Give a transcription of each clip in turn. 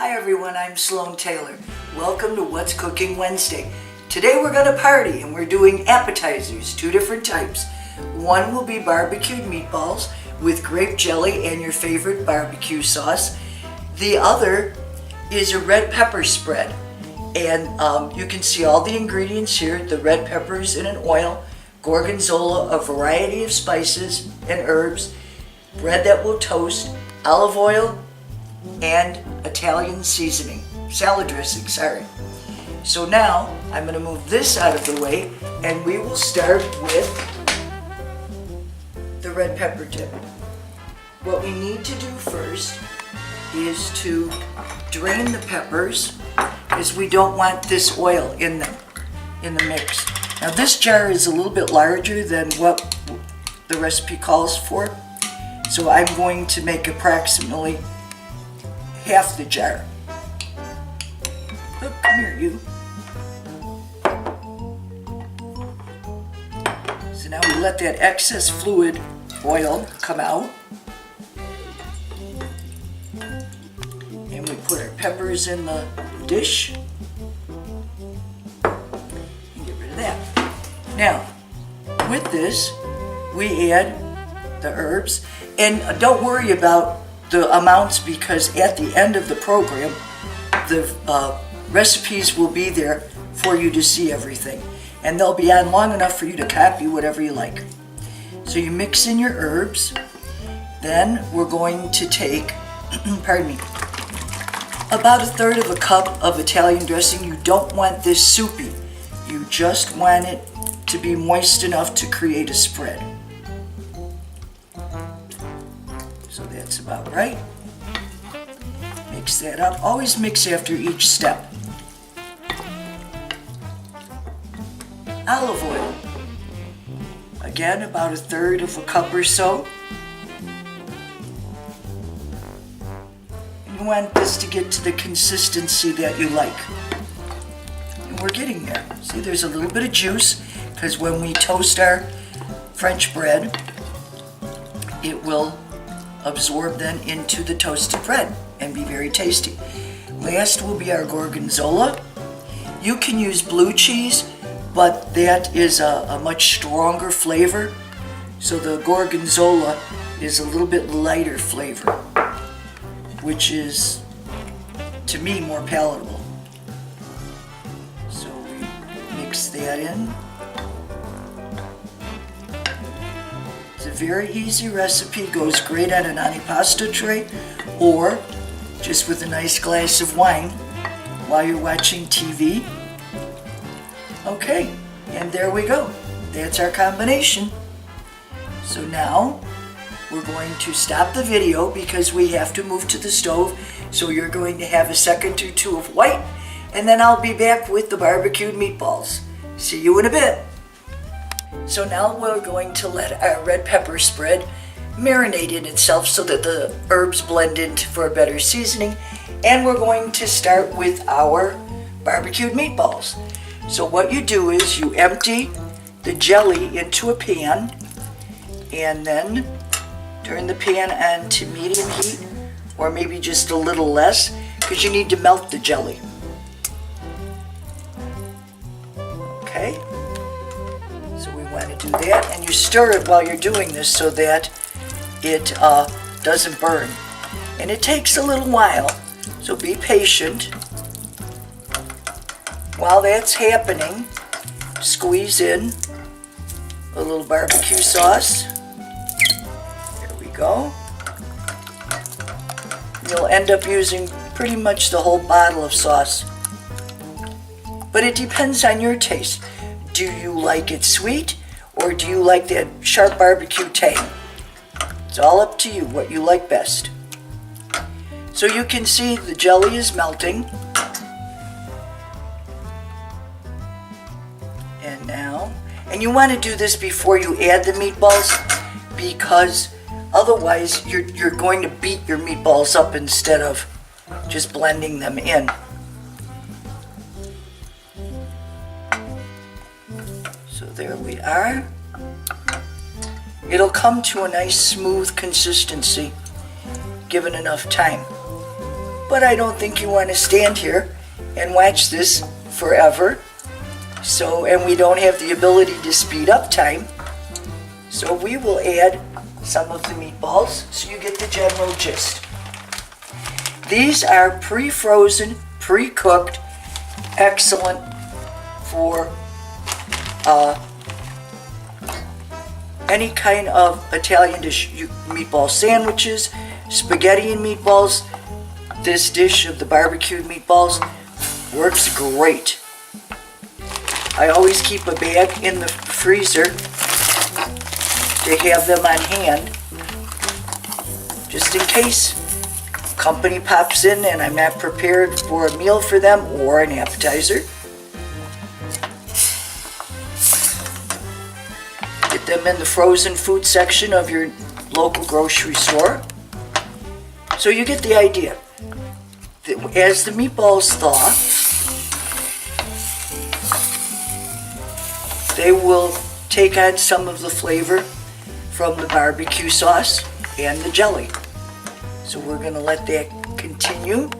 Hi everyone, I'm Sloane Taylor. Welcome to What's Cooking Wednesday. Today we're going to party and we're doing appetizers, two different types. One will be barbecued meatballs with grape jelly and your favorite barbecue sauce. The other is a red pepper spread. And you can see all the ingredients here. The red peppers in an oil, gorgonzola, a variety of spices and herbs, bread that will toast, olive oil, and Italian seasoning, salad dressing, sorry. So now I'm going to move this out of the way and we will start with the red pepper dip. What we need to do first is to drain the peppers, because we don't want this oil in them, in the mix. Now this jar is a little bit larger than what the recipe calls for, so I'm going to make approximately half the jar. Oh, come here, you. So now we let that excess fluid oil come out. And we put our peppers in the dish. And get rid of that. Now, with this, we add the herbs. And don't worry about the amounts, because at the end of the program, the recipes will be there for you to see everything. And they'll be on long enough for you to copy whatever you like. So you mix in your herbs. Then we're going to take, pardon me, about 1/3 of a cup of Italian dressing. You don't want this soupy. You just want it to be moist enough to create a spread. So that's about right. Mix that up. Always mix after each step. Olive oil. Again, about 1/3 of a cup or so. And you want this to get to the consistency that you like. And we're getting there. See, there's a little bit of juice, because when we toast our French bread, it will absorb then into the toasted bread and be very tasty. Last will be our gorgonzola. You can use blue cheese, but that is a much stronger flavor. So the gorgonzola is a little bit lighter flavor, which is, to me, more palatable. So we mix that in. It's a very easy recipe, goes great on an antipasto tray or just with a nice glass of wine while you're watching TV. Okay, and there we go. That's our combination. So now we're going to stop the video because we have to move to the stove. So you're going to have a second or two of white, and then I'll be back with the barbecued meatballs. See you in a bit. So now we're going to let our red pepper spread marinate in itself so that the herbs blend in for a better seasoning. And we're going to start with our barbecued meatballs. So what you do is you empty the jelly into a pan and then turn the pan on to medium heat, or maybe just a little less, because you need to melt the jelly. Okay? So we want to do that, and you stir it while you're doing this so that it doesn't burn. And it takes a little while, so be patient. While that's happening, squeeze in a little barbecue sauce. There we go. You'll end up using pretty much the whole bottle of sauce. But it depends on your taste. Do you like it sweet, or do you like that sharp barbecue tang? It's all up to you, what you like best. So you can see the jelly is melting. And now, and you want to do this before you add the meatballs, because otherwise you're going to beat your meatballs up instead of just blending them in. So there we are. It'll come to a nice smooth consistency given enough time. but I don't think you want to stand here and watch this forever. So, and we don't have the ability to speed up time. So we will add some of the meatballs so you get the general gist. These are pre-frozen, pre-cooked, excellent for any kind of Italian dish. Meatball sandwiches, spaghetti and meatballs. This dish of the barbecued meatballs works great. I always keep a bag in the freezer to have them on hand, just in case company pops in and I'm not prepared for a meal for them or an appetizer. Get them in the frozen food section of your local grocery store. So you get the idea. As the meatballs thaw, they will take on some of the flavor from the barbecue sauce and the jelly. So we're going to let that continue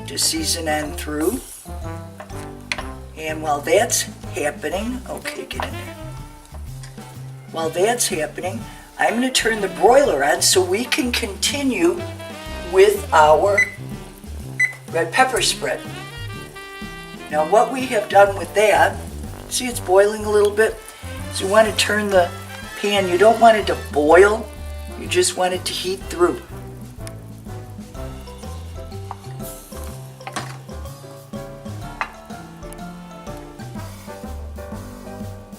to season on through. And while that's happening, okay, get in there. While that's happening, I'm going to turn the broiler on so we can continue with our red pepper spread. Now what we have done with that, see it's boiling a little bit, so you want to turn the pan, you don't want it to boil, you just want it to heat through.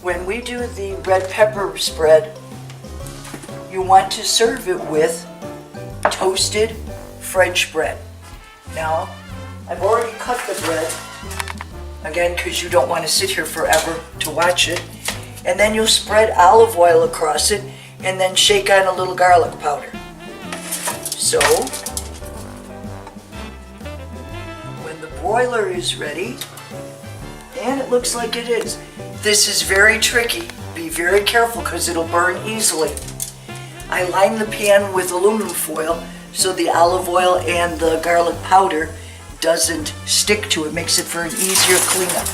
When we do the red pepper spread, you want to serve it with toasted French bread. Now, I've already cut the bread, again, because you don't want to sit here forever to watch it. And then you'll spread olive oil across it and then shake on a little garlic powder. So, when the broiler is ready, and it looks like it is, this is very tricky. Be very careful because it'll burn easily. I line the pan with aluminum foil so the olive oil and the garlic powder doesn't stick to it, makes it for an easier cleanup.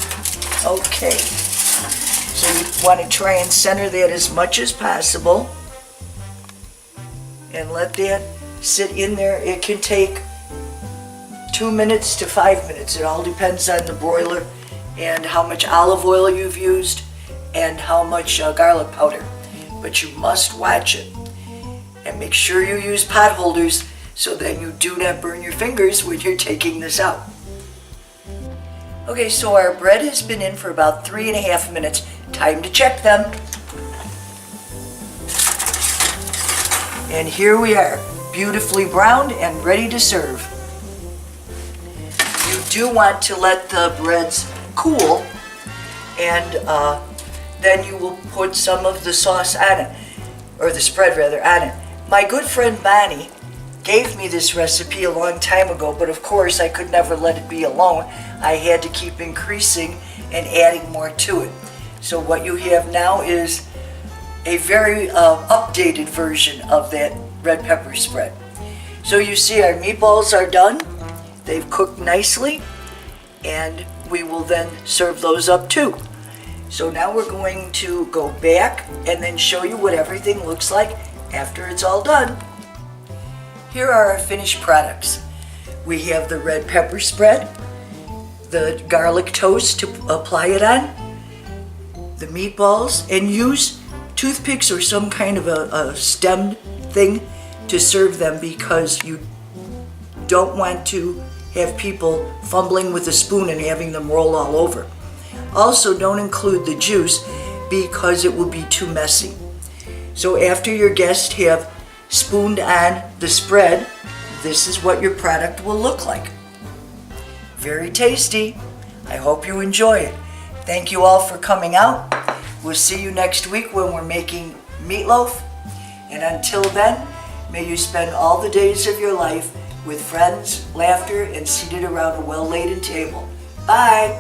Okay, so you want to try and center that as much as possible and let that sit in there. It can take 2 minutes to 5 minutes. It all depends on the broiler and how much olive oil you've used and how much garlic powder. But you must watch it. And make sure you use pot holders so that you do not burn your fingers when you're taking this out. Okay, so our bread has been in for about 3.5 minutes. Time to check them. And here we are, beautifully browned and ready to serve. You do want to let the breads cool, and then you will put some of the sauce on it, or the spread rather, on it. My good friend Bonnie gave me this recipe a long time ago, but of course I could never let it be alone. I had to keep increasing and adding more to it. So what you have now is a very updated version of that red pepper spread. So you see our meatballs are done. They've cooked nicely, and we will then serve those up too. So now we're going to go back and then show you what everything looks like after it's all done. Here are our finished products. We have the red pepper spread, the garlic toast to apply it on, the meatballs, and use toothpicks or some kind of a stemmed thing to serve them because you don't want to have people fumbling with a spoon and having them roll all over. Also, don't include the juice because it will be too messy. So after your guests have spooned on the spread, this is what your product will look like. Very tasty. I hope you enjoy it. Thank you all for coming out. We'll see you next week when we're making meatloaf. And until then, may you spend all the days of your life with friends, laughter, and seated around a well-laden table. Bye.